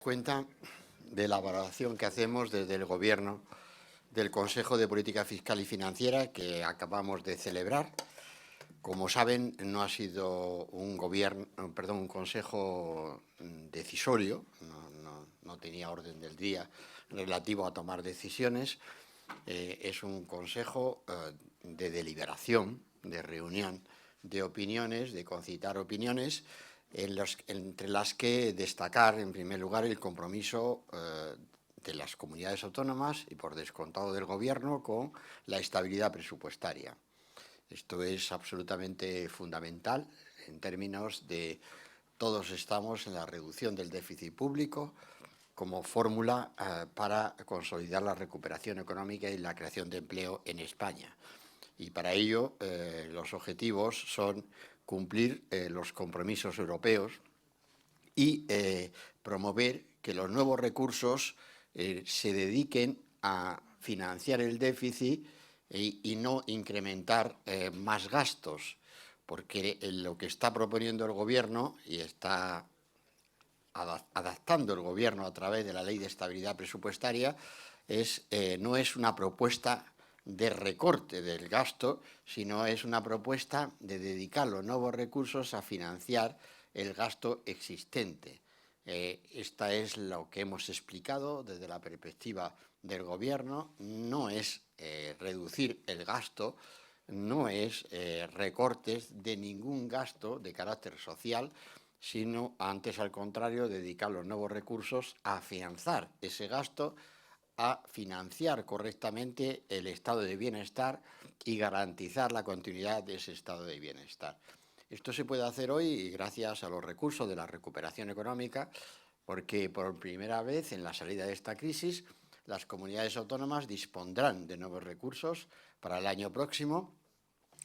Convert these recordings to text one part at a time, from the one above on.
Cuenta de la valoración que hacemos desde el Gobierno del Consejo de Política Fiscal y Financiera que acabamos de celebrar. Como saben, no ha sido un consejo decisorio, no tenía orden del día relativo a tomar decisiones. Es un consejo de deliberación, de reunión de opiniones, de concitar opiniones, entre las que destacar, en primer lugar, el compromiso de las comunidades autónomas y, por descontado, del Gobierno con la estabilidad presupuestaria. Esto es absolutamente fundamental en términos de todos estamos en la reducción del déficit público como fórmula para consolidar la recuperación económica y la creación de empleo en España. Y para ello los objetivos son cumplir los compromisos europeos y promover que los nuevos recursos se dediquen a financiar el déficit y no incrementar más gastos, porque lo que está proponiendo el Gobierno y está adaptando el Gobierno a través de la Ley de Estabilidad Presupuestaria no es una propuesta de recorte del gasto, sino es una propuesta de dedicar los nuevos recursos a financiar el gasto existente. Esta es lo que hemos explicado desde la perspectiva del Gobierno. No es reducir el gasto, no es recortes de ningún gasto de carácter social, sino antes, al contrario, dedicar los nuevos recursos a afianzar ese gasto, a financiar correctamente el estado de bienestar y garantizar la continuidad de ese estado de bienestar. Esto se puede hacer hoy gracias a los recursos de la recuperación económica, porque por primera vez en la salida de esta crisis las comunidades autónomas dispondrán de nuevos recursos para el año próximo,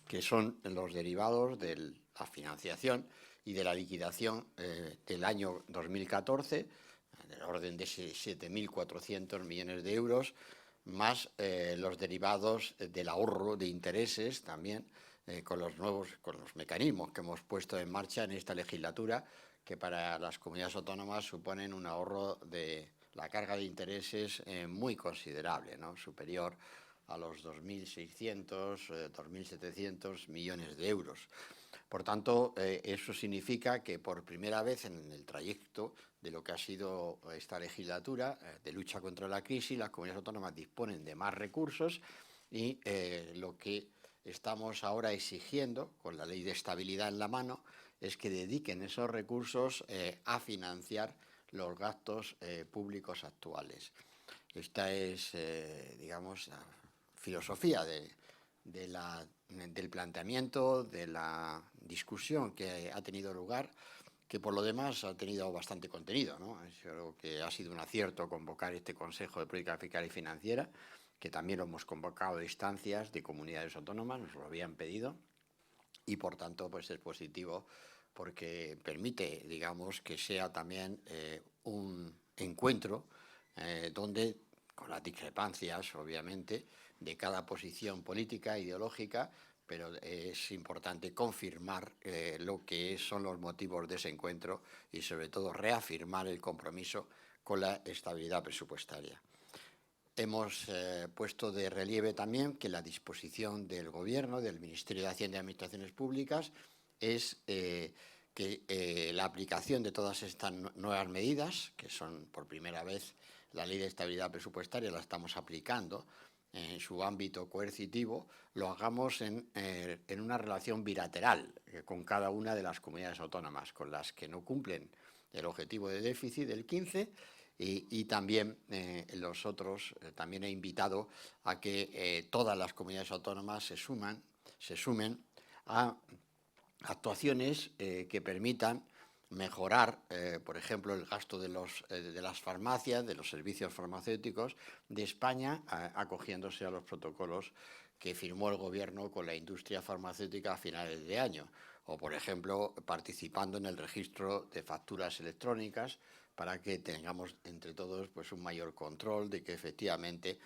que son los derivados de la financiación y de la liquidación del año 2014, del orden de 7.400 millones de euros, más los derivados del ahorro de intereses también, con los mecanismos que hemos puesto en marcha en esta legislatura, que para las comunidades autónomas suponen un ahorro de la carga de intereses muy considerable, ¿no? Superior a los 2.600, 2.700 millones de euros. Por tanto, eso significa que por primera vez en el trayecto de lo que ha sido esta legislatura de lucha contra la crisis, las comunidades autónomas disponen de más recursos y lo que estamos ahora exigiendo, con la ley de estabilidad en la mano, es que dediquen esos recursos a financiar los gastos públicos actuales. Esta es, digamos, la filosofía del planteamiento, de la discusión que ha tenido lugar, que por lo demás ha tenido bastante contenido, ¿no? Creo que ha sido un acierto convocar este Consejo de Política Fiscal y Financiera, que también lo hemos convocado a instancias de comunidades autónomas, nos lo habían pedido, y por tanto pues es positivo porque permite, digamos, que sea también un encuentro donde, con las discrepancias, obviamente, de cada posición política, ideológica, pero es importante confirmar lo que son los motivos de ese encuentro y, sobre todo, reafirmar el compromiso con la estabilidad presupuestaria. Hemos puesto de relieve también que la disposición del Gobierno, del Ministerio de Hacienda y Administraciones Públicas, es que la aplicación de todas estas nuevas medidas, que son por primera vez la Ley de Estabilidad Presupuestaria, la estamos aplicando en su ámbito coercitivo, lo hagamos en una relación bilateral con cada una de las comunidades autónomas, con las que no cumplen el objetivo de déficit del 15%, y también los otros, también he invitado a que todas las comunidades autónomas se sumen a actuaciones que permitan mejorar, por ejemplo, el gasto de las farmacias, de los servicios farmacéuticos de España, acogiéndose a los protocolos que firmó el Gobierno con la industria farmacéutica a finales de año, o, por ejemplo, participando en el registro de facturas electrónicas para que tengamos entre todos pues un mayor control de que efectivamente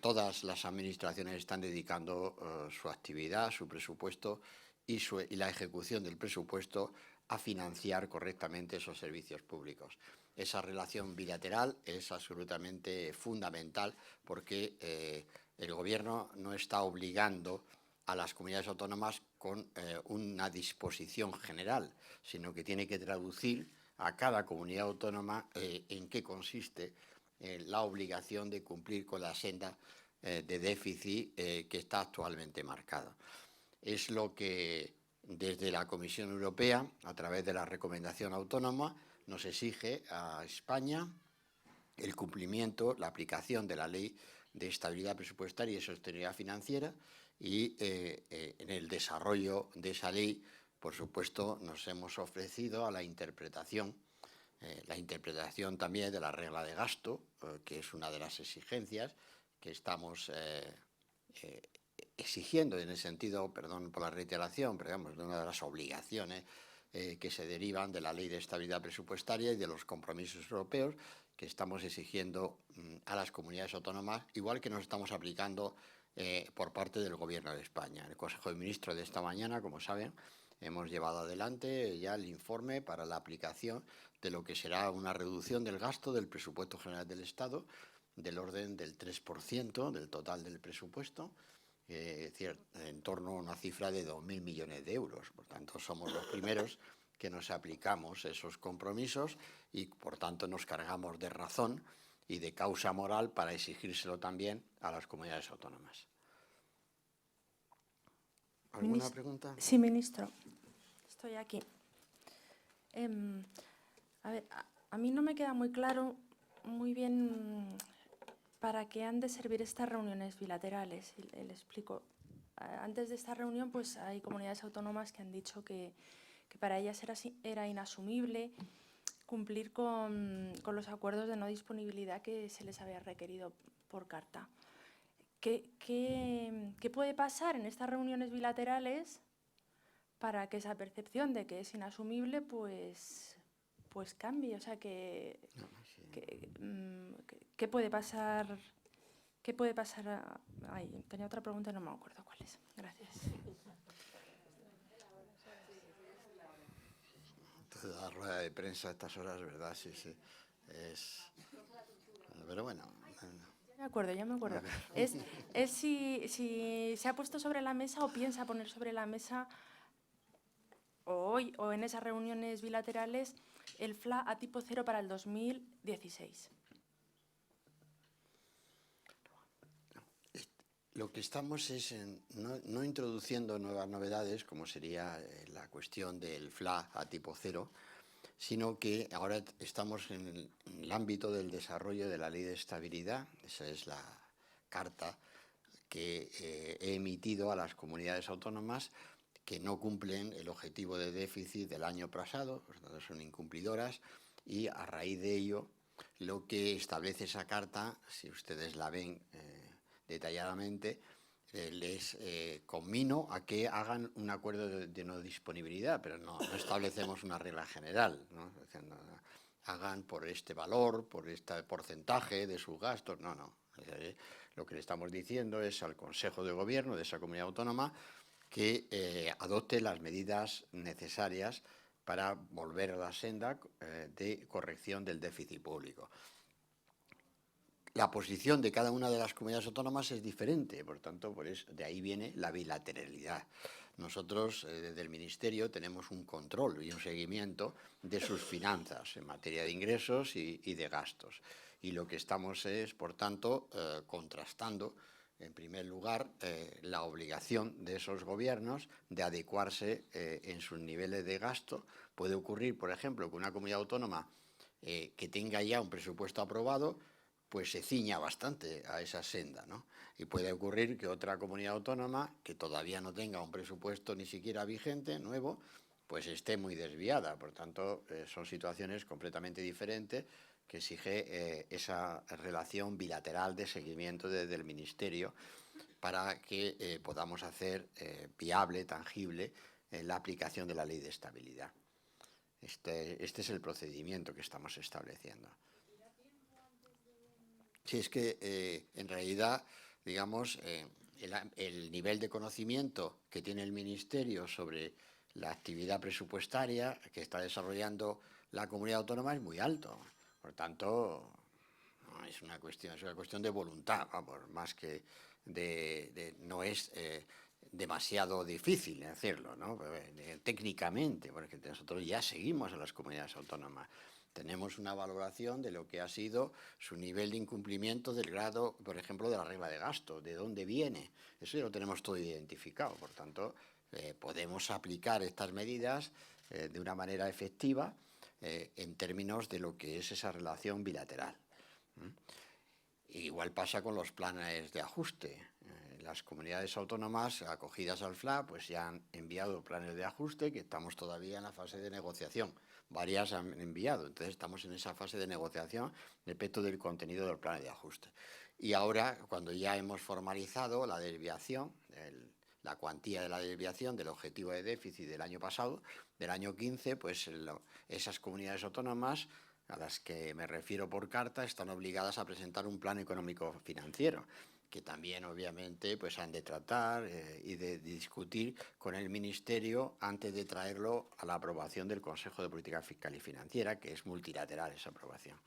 todas las administraciones están dedicando su actividad, su presupuesto y la ejecución del presupuesto a financiar correctamente esos servicios públicos. esa relación bilateral es absolutamente fundamental porque el Gobierno no está obligando a las comunidades autónomas con una disposición general, sino que tiene que traducir a cada comunidad autónoma en qué consiste la obligación de cumplir con la senda de déficit que está actualmente marcada. Es lo que desde la Comisión Europea, a través de la recomendación autónoma, nos exige a España el cumplimiento, la aplicación de la Ley de Estabilidad Presupuestaria y Sostenibilidad Financiera y en el desarrollo de esa ley, por supuesto, nos hemos ofrecido a la interpretación también de la regla de gasto, que es una de las exigencias que estamos exigiendo en el sentido, perdón por la reiteración, pero digamos, de una de las obligaciones que se derivan de la Ley de Estabilidad Presupuestaria y de los compromisos europeos que estamos exigiendo a las comunidades autónomas, igual que nos estamos aplicando por parte del Gobierno de España. En el Consejo de Ministros de esta mañana, como saben, hemos llevado adelante ya el informe para la aplicación de lo que será una reducción del gasto del presupuesto general del Estado del orden del 3% del total del presupuesto, es decir, en torno a una cifra de 2.000 millones de euros. Por tanto, somos los primeros que nos aplicamos esos compromisos y, por tanto, nos cargamos de razón y de causa moral para exigírselo también a las comunidades autónomas. ¿Alguna pregunta? Sí, ministro. Estoy aquí. A ver, a mí no me queda muy claro, muy bien, para qué han de servir estas reuniones bilaterales. Y le explico. Antes de esta reunión, pues hay comunidades autónomas que han dicho que para ellas era inasumible cumplir con los acuerdos de no disponibilidad que se les había requerido por carta. ¿Qué puede pasar en estas reuniones bilaterales para que esa percepción de que es inasumible pues cambie? O sea, ¿qué puede pasar? ¿Qué puede pasar? Ay, tenía otra pregunta y no me acuerdo cuál es. Gracias. La rueda de prensa a estas horas, ¿verdad? Sí. Pero bueno. Ya me acuerdo. Es si se ha puesto sobre la mesa o piensa poner sobre la mesa hoy o en esas reuniones bilaterales el FLA a tipo cero para el 2016. Lo que estamos es no introduciendo nuevas novedades, como sería la cuestión del FLA a tipo cero, sino que ahora estamos en el ámbito del desarrollo de la Ley de Estabilidad. Esa es la carta que he emitido a las comunidades autónomas que no cumplen el objetivo de déficit del año pasado, por lo tanto son incumplidoras, y a raíz de ello lo que establece esa carta, si ustedes la ven detalladamente, les conmino a que hagan un acuerdo de no disponibilidad, pero no establecemos una regla general, ¿no? Hagan por este valor, por este porcentaje de sus gastos, no. Lo que le estamos diciendo es al Consejo de Gobierno de esa comunidad autónoma que adopte las medidas necesarias para volver a la senda de corrección del déficit público. La posición de cada una de las comunidades autónomas es diferente, por tanto, de ahí viene la bilateralidad. Nosotros, desde el Ministerio, tenemos un control y un seguimiento de sus finanzas en materia de ingresos y de gastos. Y lo que estamos es, por tanto, contrastando, en primer lugar, la obligación de esos gobiernos de adecuarse en sus niveles de gasto. Puede ocurrir, por ejemplo, que una comunidad autónoma que tenga ya un presupuesto aprobado pues se ciña bastante a esa senda, ¿no? Y puede ocurrir que otra comunidad autónoma que todavía no tenga un presupuesto ni siquiera vigente, nuevo, pues esté muy desviada. Por tanto, son situaciones completamente diferentes que exige esa relación bilateral de seguimiento desde el Ministerio para que podamos hacer viable, tangible, la aplicación de la Ley de Estabilidad. Este es el procedimiento que estamos estableciendo. Sí, es que en realidad, digamos, el nivel de conocimiento que tiene el Ministerio sobre la actividad presupuestaria que está desarrollando la comunidad autónoma es muy alto. Por tanto, no, es una cuestión de voluntad, vamos, más que no es demasiado difícil hacerlo, ¿no? Técnicamente, porque nosotros ya seguimos a las comunidades autónomas. Tenemos una valoración de lo que ha sido su nivel de incumplimiento del grado, por ejemplo, de la regla de gasto, de dónde viene. Eso ya lo tenemos todo identificado. Por tanto, podemos aplicar estas medidas de una manera efectiva en términos de lo que es esa relación bilateral. Igual pasa con los planes de ajuste. Las comunidades autónomas acogidas al FLA pues ya han enviado planes de ajuste que estamos todavía en la fase de negociación. Varias han enviado, entonces estamos en esa fase de negociación respecto del contenido del plan de ajuste. Y ahora, cuando ya hemos formalizado la desviación, la cuantía de la desviación del objetivo de déficit del año pasado, del año 15, pues esas comunidades autónomas a las que me refiero por carta están obligadas a presentar un plan económico financiero, que también obviamente pues han de tratar y de discutir con el Ministerio antes de traerlo a la aprobación del Consejo de Política Fiscal y Financiera, que es multilateral esa aprobación.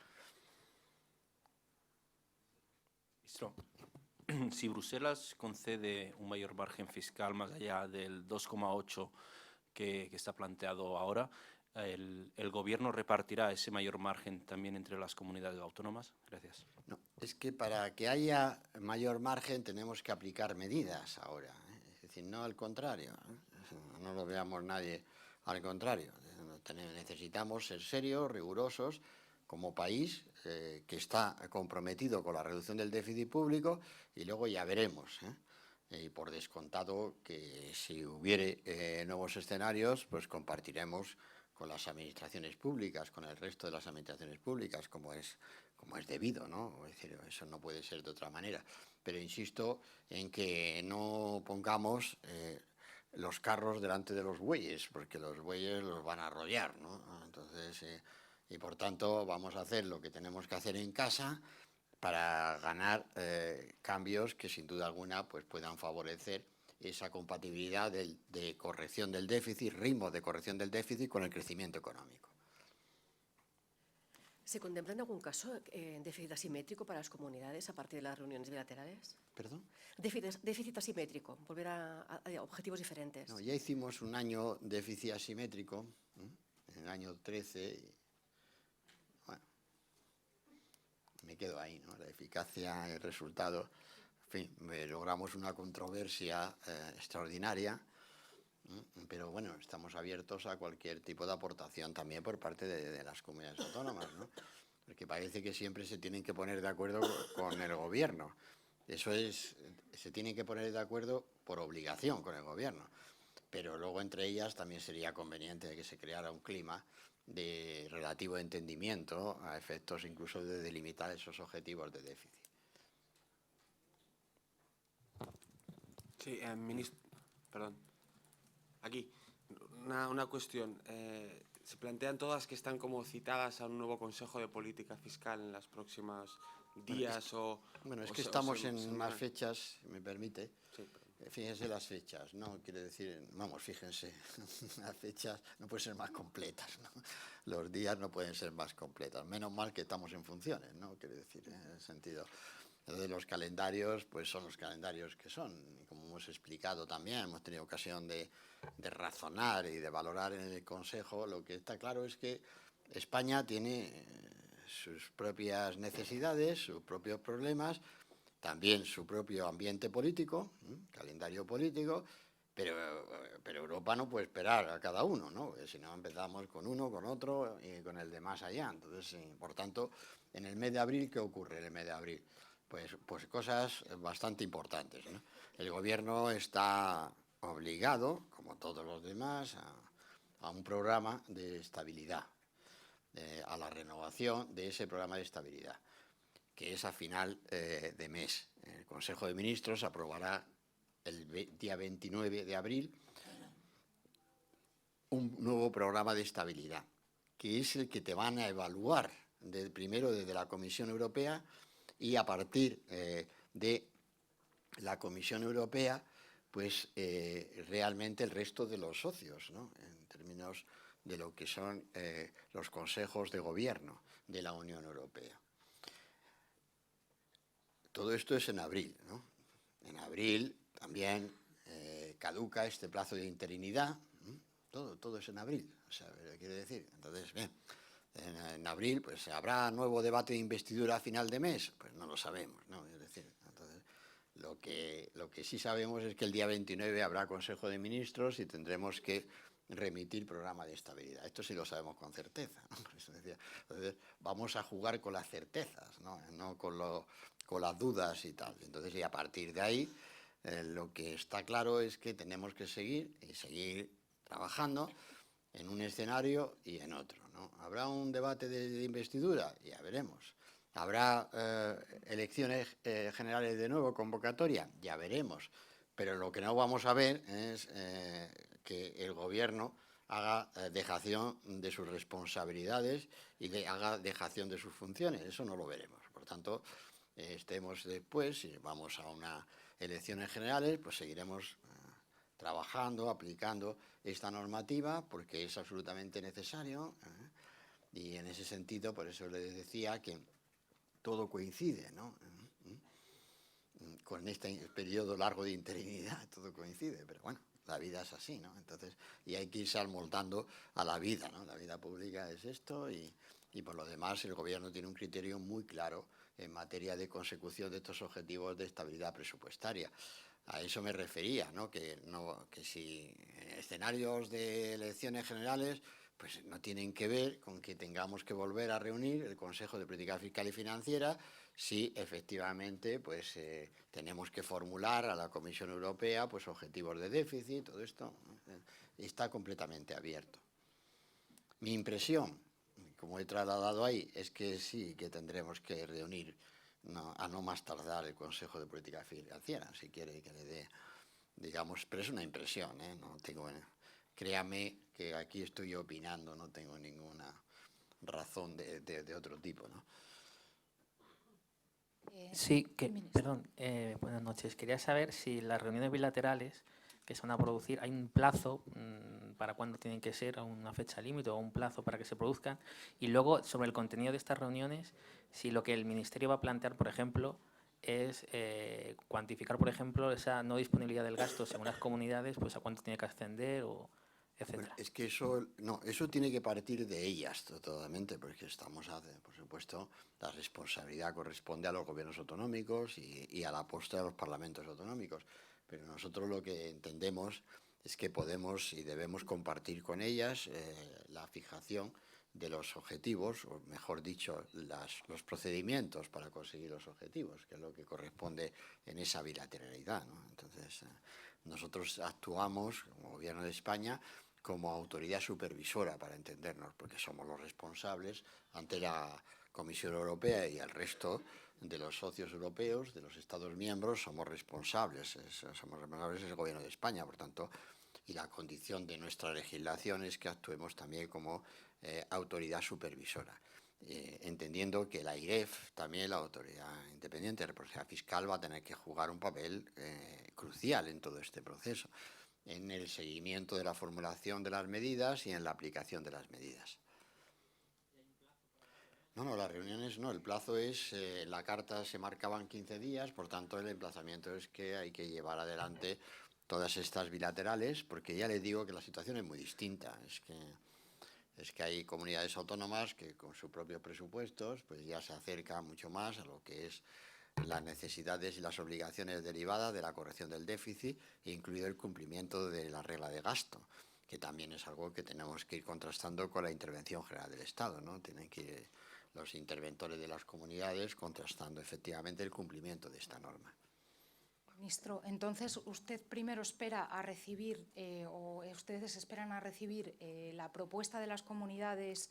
Ministro, si Bruselas concede un mayor margen fiscal más allá del 2,8 que está planteado ahora, ¿el Gobierno repartirá ese mayor margen también entre las comunidades autónomas? Gracias. No, es que para que haya mayor margen tenemos que aplicar medidas ahora, ¿eh? Es decir, no al contrario, ¿eh? No lo veamos nadie al contrario. Necesitamos ser serios, rigurosos, como país que está comprometido con la reducción del déficit público y luego ya veremos, ¿eh? Y por descontado que si hubiere nuevos escenarios, pues compartiremos con las administraciones públicas, con el resto de las administraciones públicas, como es debido, ¿no? Es decir, eso no puede ser de otra manera. Pero insisto en que no pongamos los carros delante de los bueyes, porque los bueyes los van a arrollar, ¿no? Entonces, y por tanto vamos a hacer lo que tenemos que hacer en casa para ganar cambios que sin duda alguna pues puedan favorecer esa compatibilidad de corrección del déficit, ritmo de corrección del déficit con el crecimiento económico. ¿Se contempla en algún caso déficit asimétrico para las comunidades a partir de las reuniones bilaterales? ¿Perdón? Déficit asimétrico, volver a objetivos diferentes. No, ya hicimos un año déficit asimétrico, en el año 13. Bueno, me quedo ahí, ¿no? La eficacia, el resultado. En fin, logramos una controversia extraordinaria, pero bueno, estamos abiertos a cualquier tipo de aportación también por parte de las comunidades autónomas, ¿no? Porque parece que siempre se tienen que poner de acuerdo con el gobierno. Eso es, se tienen que poner de acuerdo por obligación con el gobierno, pero luego entre ellas también sería conveniente que se creara un clima de relativo entendimiento a efectos incluso de delimitar esos objetivos de déficit. Sí, ministro, perdón. Aquí, una cuestión. Se plantean todas que están como citadas a un nuevo Consejo de Política Fiscal en los próximos días Bueno, es que estamos en más fechas, si me permite. Sí, fíjense las fechas, ¿no? Quiere decir, vamos, fíjense, las fechas no pueden ser más completas, ¿no? Los días no pueden ser más completas. Menos mal que estamos en funciones, ¿no? Quiere decir, en el sentido de los calendarios, pues son los calendarios que son. Y como hemos explicado también, hemos tenido ocasión de razonar y de valorar en el Consejo, lo que está claro es que España tiene sus propias necesidades, sus propios problemas, también su propio ambiente político, calendario político, pero Europa no puede esperar a cada uno, ¿no? Porque si no empezamos con uno, con otro y con el de más allá. Entonces, por tanto, en el mes de abril, ¿qué ocurre en el mes de abril? Pues cosas bastante importantes, ¿no? El Gobierno está obligado, como todos los demás, a un programa de estabilidad, a la renovación de ese programa de estabilidad, que es a final de mes. El Consejo de Ministros aprobará el día 29 de abril un nuevo programa de estabilidad, que es el que te van a evaluar primero desde la Comisión Europea y a partir de la Comisión Europea, pues realmente el resto de los socios, ¿no? En términos de lo que son los consejos de gobierno. de la Unión Europea. Todo esto es en abril, ¿no? En abril también caduca este plazo de interinidad, ¿no? Todo es en abril, o sea, quiere decir, entonces, bien, en abril, pues, ¿habrá nuevo debate de investidura a final de mes? Pues no lo sabemos, ¿no? Es decir, entonces, lo que sí sabemos es que el día 29 habrá Consejo de Ministros y tendremos que remitir programa de estabilidad. Esto sí lo sabemos con certeza, ¿no? Por eso decía, entonces, vamos a jugar con las certezas, no con las dudas y tal. Entonces, y a partir de ahí, lo que está claro es que tenemos que seguir trabajando en un escenario y en otro, ¿no? ¿Habrá un debate de investidura? Ya veremos. ¿Habrá elecciones generales de nuevo, convocatoria? Ya veremos. Pero lo que no vamos a ver es que el Gobierno haga dejación de sus responsabilidades y haga dejación de sus funciones. Eso no lo veremos. Por tanto, estemos después, si vamos a unas elecciones generales, pues seguiremos trabajando, aplicando esta normativa, porque es absolutamente necesario. Y en ese sentido, por eso les decía que todo coincide, ¿no? Con este periodo largo de interinidad, todo coincide, pero bueno, la vida es así, ¿no? Entonces, y hay que irse amoldando a la vida, ¿no? La vida pública es esto y por lo demás el Gobierno tiene un criterio muy claro en materia de consecución de estos objetivos de estabilidad presupuestaria. A eso me refería, ¿no? Que si escenarios de elecciones generales pues no tienen que ver con que tengamos que volver a reunir el Consejo de Política Fiscal y Financiera si efectivamente pues tenemos que formular a la Comisión Europea pues objetivos de déficit, todo esto está completamente abierto. Mi impresión, como he trasladado ahí, es que sí que tendremos que reunir a no más tardar el Consejo de Política Financiera, si quiere que le dé, digamos, pero es una impresión, no tengo, créame que aquí estoy opinando, no tengo ninguna razón de otro tipo, ¿no? Sí, perdón, buenas noches. Quería saber si las reuniones bilaterales que se van a producir, hay un plazo para cuándo tienen que ser, o una fecha límite o un plazo para que se produzcan. Y luego, sobre el contenido de estas reuniones, si lo que el Ministerio va a plantear, por ejemplo, es cuantificar, por ejemplo, esa no disponibilidad del gasto según las comunidades, pues a cuánto tiene que ascender, o etcétera. Bueno, es que eso tiene que partir de ellas totalmente, porque por supuesto, la responsabilidad corresponde a los gobiernos autonómicos y a la postre a los parlamentos autonómicos. Pero nosotros lo que entendemos es que podemos y debemos compartir con ellas la fijación de los objetivos, o mejor dicho, los procedimientos para conseguir los objetivos, que es lo que corresponde en esa bilateralidad, ¿no? Entonces, nosotros actuamos como Gobierno de España como autoridad supervisora, para entendernos, porque somos los responsables ante la Comisión Europea y el resto de los socios europeos, de los Estados miembros, somos responsables del Gobierno de España, por tanto, y la condición de nuestra legislación es que actuemos también como autoridad supervisora, entendiendo que la AIREF, también la Autoridad Independiente de Responsabilidad Fiscal, va a tener que jugar un papel crucial en todo este proceso, en el seguimiento de la formulación de las medidas y en la aplicación de las medidas. No, las reuniones no, el plazo es, la carta se marcaban 15 días, por tanto el emplazamiento es que hay que llevar adelante todas estas bilaterales, porque ya les digo que la situación es muy distinta, es que hay comunidades autónomas que con sus propios presupuestos pues ya se acercan mucho más a lo que es las necesidades y las obligaciones derivadas de la corrección del déficit, incluido el cumplimiento de la regla de gasto, que también es algo que tenemos que ir contrastando con la intervención general del Estado, ¿no? Tienen que ir los interventores de las comunidades contrastando efectivamente el cumplimiento de esta norma. Ministro, entonces usted primero espera a recibir, o ustedes esperan a recibir la propuesta de las comunidades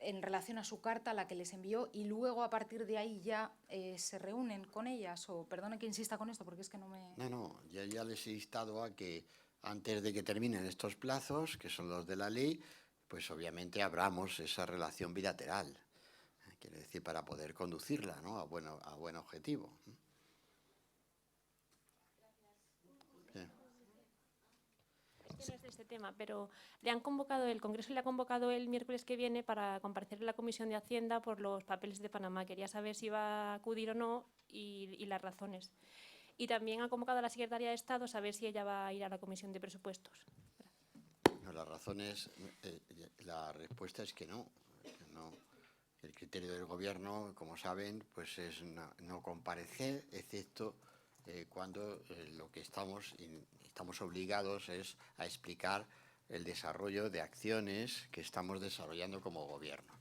en relación a su carta, la que les envió, y luego a partir de ahí ya se reúnen con ellas, o perdone que insista con esto porque es que no me... No, ya les he instado a que antes de que terminen estos plazos, que son los de la ley, pues obviamente abramos esa relación bilateral, quiere decir, para poder conducirla, ¿no? a buen objetivo. cuestiones de este tema, pero el Congreso le ha convocado el miércoles que viene para comparecer en la Comisión de Hacienda por los papeles de Panamá. Quería saber si va a acudir o no y las razones. Y también ha convocado a la Secretaria de Estado a saber si ella va a ir a la Comisión de Presupuestos. No, las razones, la respuesta es que no. El criterio del Gobierno, como saben, pues es no comparecer, excepto cuando lo que estamos obligados es a explicar el desarrollo de acciones que estamos desarrollando como Gobierno.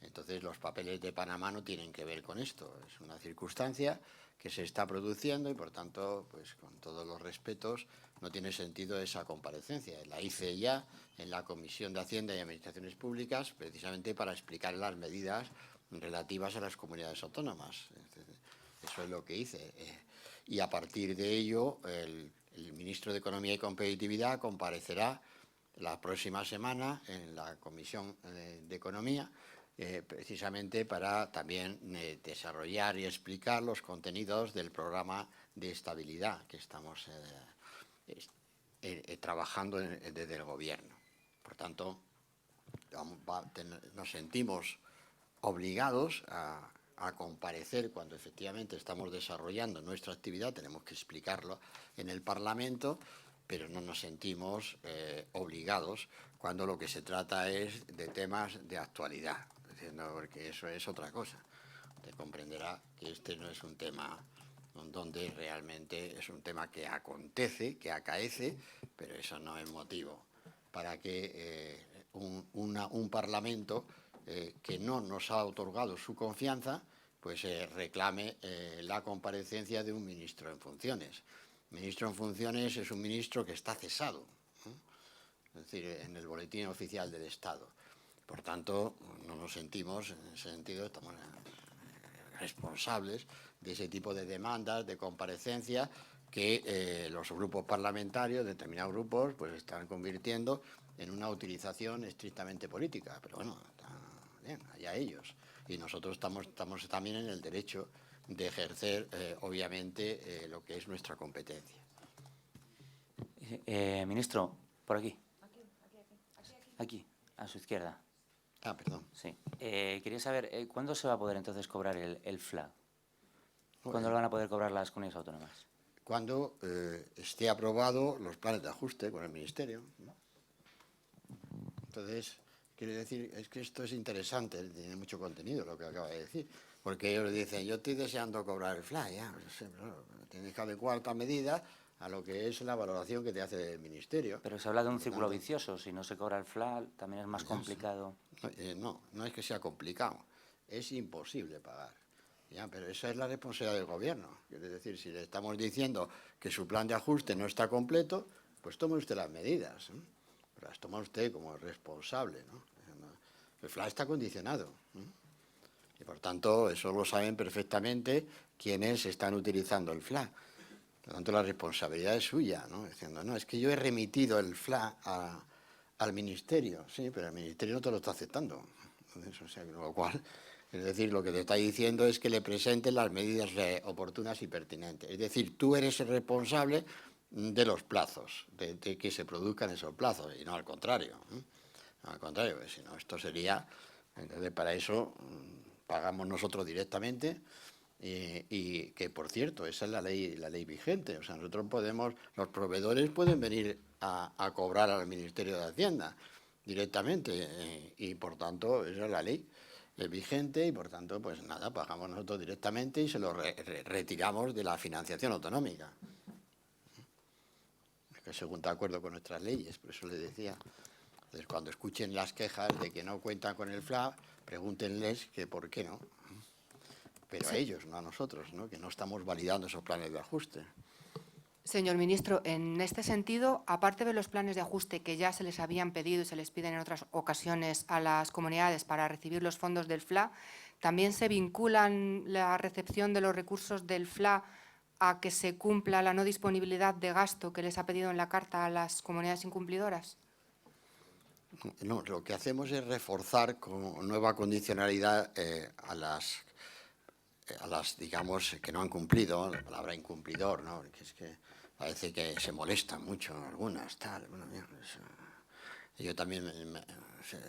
Entonces, los papeles de Panamá no tienen que ver con esto. Es una circunstancia que se está produciendo y, por tanto, pues con todos los respetos, no tiene sentido esa comparecencia. La hice ya en la Comisión de Hacienda y Administraciones Públicas, precisamente para explicar las medidas relativas a las comunidades autónomas. Eso es lo que hice. Y a partir de ello, el ministro de Economía y Competitividad comparecerá la próxima semana en la Comisión de Economía, precisamente para también desarrollar y explicar los contenidos del programa de estabilidad que estamos trabajando desde el Gobierno. Por tanto, nos sentimos obligados a comparecer cuando efectivamente estamos desarrollando nuestra actividad, tenemos que explicarlo en el Parlamento, pero no nos sentimos obligados cuando lo que se trata es de temas de actualidad, porque eso es otra cosa. Usted comprenderá que este no es un tema donde realmente es un tema que acontece, que acaece, pero eso no es motivo para que un Parlamento que no nos ha otorgado su confianza, pues reclame la comparecencia de un ministro en funciones. Ministro en funciones es un ministro que está cesado, es decir, en el Boletín Oficial del Estado. Por tanto, no nos sentimos, en ese sentido, estamos responsables de ese tipo de demandas, de comparecencia, que los grupos parlamentarios, determinados grupos, pues están convirtiendo en una utilización estrictamente política. Pero bueno, está bien, allá ellos. Y nosotros estamos también en el derecho de ejercer, obviamente, lo que es nuestra competencia. Ministro, por aquí. Aquí, a su izquierda. Ah, perdón. Sí. Quería saber, ¿cuándo se va a poder entonces cobrar el FLA? ¿Cuándo lo van a poder cobrar las comunidades autónomas? Cuando esté aprobado los planes de ajuste con el Ministerio, ¿no? Entonces, quiero decir, es que esto es interesante, tiene mucho contenido lo que acaba de decir, porque ellos dicen, yo estoy deseando cobrar el FLA, ya, no sé, pero tienes que adecuar esta medida a lo que es la valoración que te hace el Ministerio. Pero se habla de un círculo vicioso, si no se cobra el FLA también es más complicado. No es que sea complicado, es imposible pagar. Ya, pero esa es la responsabilidad del Gobierno. Es decir, si le estamos diciendo que su plan de ajuste no está completo, pues tome usted las medidas, ¿no? Pero las toma usted como responsable, ¿no? El FLA está condicionado, ¿no? Y por tanto, eso lo saben perfectamente quienes están utilizando el FLA. Por tanto, la responsabilidad es suya, ¿no? Diciendo, no, es que yo he remitido el FLA al Ministerio, sí, pero el Ministerio no te lo está aceptando. Entonces, o sea, con lo cual, es decir, lo que te está diciendo es que le presenten las medidas oportunas y pertinentes. Es decir, tú eres el responsable de los plazos, de que se produzcan esos plazos, y no al contrario. No al contrario, porque si no, esto sería... Entonces, para eso pagamos nosotros directamente y que, por cierto, esa es la ley vigente. O sea, nosotros podemos, los proveedores pueden venir a cobrar al Ministerio de Hacienda directamente y, por tanto, esa es la ley vigente y, por tanto, pues nada, pagamos nosotros directamente y se lo retiramos de la financiación autonómica. Es que según de acuerdo con nuestras leyes, por eso les decía. Entonces, cuando escuchen las quejas de que no cuentan con el FLA, pregúntenles que por qué no. Pero a ellos, no a nosotros, ¿no? Que no estamos validando esos planes de ajuste. Señor ministro, en este sentido, aparte de los planes de ajuste que ya se les habían pedido y se les piden en otras ocasiones a las comunidades para recibir los fondos del FLA, ¿también se vinculan la recepción de los recursos del FLA a que se cumpla la no disponibilidad de gasto que les ha pedido en la carta a las comunidades incumplidoras? No, lo que hacemos es reforzar con nueva condicionalidad a las, digamos, que no han cumplido, la palabra incumplidor, ¿no? Porque es que parece que se molestan mucho algunas, tal. Bueno, yo también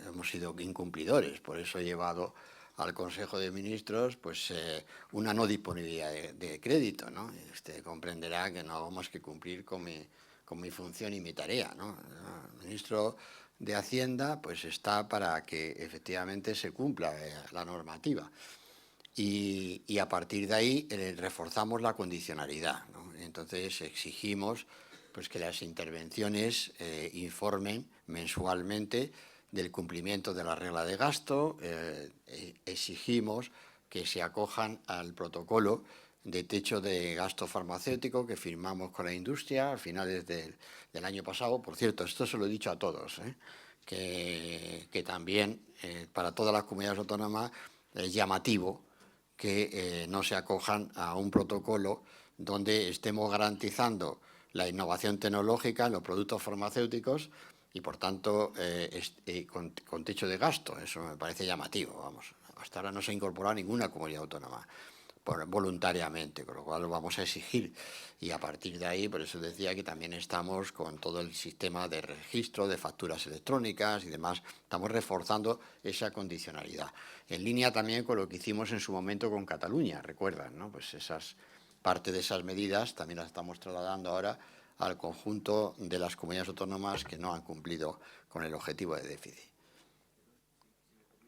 hemos sido incumplidores, por eso he llevado al Consejo de Ministros pues una no disponibilidad de crédito, ¿no? Usted comprenderá que no hago más que cumplir con mi función y mi tarea, ¿no? El ministro de Hacienda pues está para que efectivamente se cumpla la normativa y a partir de ahí reforzamos la condicionalidad, ¿no? Entonces exigimos pues que las intervenciones informen mensualmente del cumplimiento de la regla de gasto, exigimos que se acojan al protocolo de techo de gasto farmacéutico que firmamos con la industria a finales del año pasado. Por cierto, esto se lo he dicho a todos, que también para todas las comunidades autónomas es llamativo que no se acojan a un protocolo donde estemos garantizando la innovación tecnológica en los productos farmacéuticos y, por tanto, con techo de gasto. Eso me parece llamativo, vamos. Hasta ahora no se ha incorporado ninguna comunidad autónoma voluntariamente, con lo cual lo vamos a exigir. Y a partir de ahí, por eso decía que también estamos con todo el sistema de registro, de facturas electrónicas y demás. Estamos reforzando esa condicionalidad. En línea también con lo que hicimos en su momento con Cataluña, recuerdan, ¿no? Pues parte de esas medidas también las estamos trasladando ahora al conjunto de las comunidades autónomas que no han cumplido con el objetivo de déficit.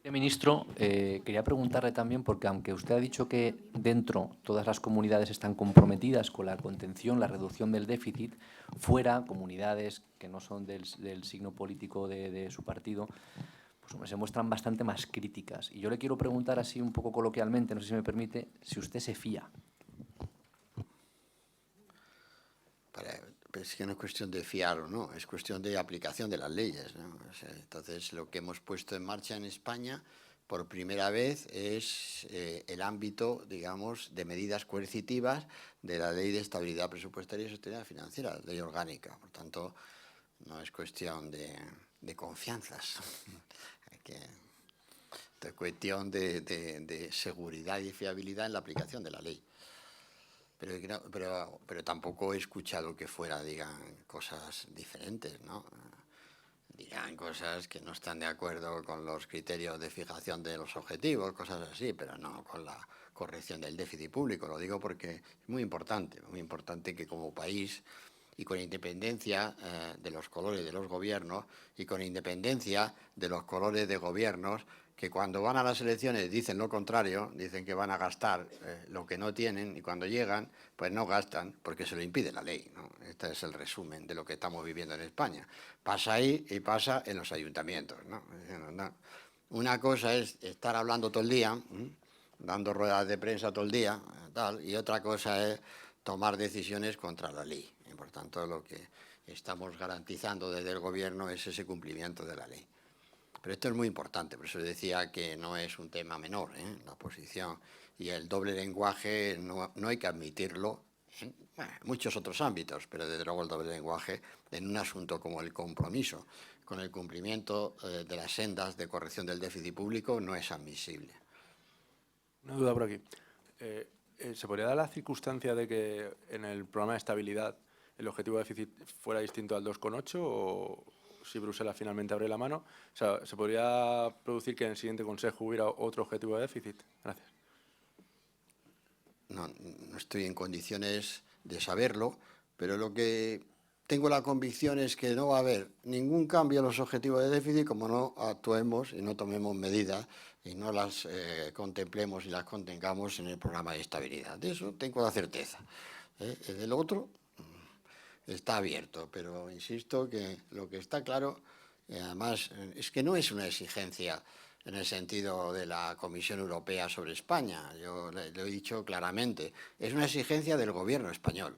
Ministro, quería preguntarle también, porque aunque usted ha dicho que dentro todas las comunidades están comprometidas con la contención, la reducción del déficit, fuera, comunidades que no son del signo político de su partido, pues se muestran bastante más críticas. Y yo le quiero preguntar así un poco coloquialmente, no sé si me permite, si usted se fía. Es que no es cuestión de fiar o no, es cuestión de aplicación de las leyes, ¿no? O sea, entonces, lo que hemos puesto en marcha en España por primera vez es el ámbito, digamos, de medidas coercitivas de la Ley de Estabilidad Presupuestaria y Sostenibilidad Financiera, la ley orgánica. Por tanto, no es cuestión de confianzas, es cuestión de seguridad y fiabilidad en la aplicación de la ley. Pero tampoco he escuchado que fuera digan cosas diferentes, ¿no? Dirán cosas que no están de acuerdo con los criterios de fijación de los objetivos, cosas así, pero no con la corrección del déficit público. Lo digo porque es muy importante que como país y con independencia de los colores de los gobiernos y con independencia de los colores de gobiernos que cuando van a las elecciones dicen lo contrario, dicen que van a gastar lo que no tienen y cuando llegan pues no gastan porque se lo impide la ley, ¿no? Este es el resumen de lo que estamos viviendo en España. Pasa ahí y pasa en los ayuntamientos, ¿no? Una cosa es estar hablando todo el día, dando ruedas de prensa todo el día, tal, y otra cosa es tomar decisiones contra la ley. Y por tanto, lo que estamos garantizando desde el Gobierno es ese cumplimiento de la ley. Pero esto es muy importante, por eso decía que no es un tema menor, la oposición y el doble lenguaje no hay que admitirlo en muchos otros ámbitos, pero desde luego el doble lenguaje en un asunto como el compromiso con el cumplimiento de las sendas de corrección del déficit público no es admisible. Una duda por aquí. ¿Se podría dar la circunstancia de que en el programa de estabilidad el objetivo de déficit fuera distinto al 2,8 o si Bruselas finalmente abre la mano? O sea, ¿se podría producir que en el siguiente Consejo hubiera otro objetivo de déficit? Gracias. No estoy en condiciones de saberlo, pero lo que tengo la convicción es que no va a haber ningún cambio en los objetivos de déficit como no actuemos y no tomemos medidas y no las contemplemos y las contengamos en el programa de estabilidad. De eso tengo la certeza. Del otro está abierto, pero insisto que lo que está claro, además, es que no es una exigencia en el sentido de la Comisión Europea sobre España. Yo lo he dicho claramente. Es una exigencia del Gobierno español,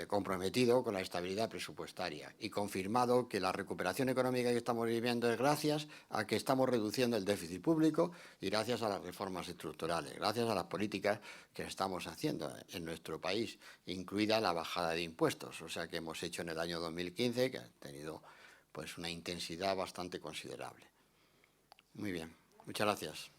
comprometido con la estabilidad presupuestaria y confirmado que la recuperación económica que estamos viviendo es gracias a que estamos reduciendo el déficit público y gracias a las reformas estructurales, gracias a las políticas que estamos haciendo en nuestro país, incluida la bajada de impuestos, o sea que hemos hecho en el año 2015, que ha tenido pues una intensidad bastante considerable. Muy bien, muchas gracias.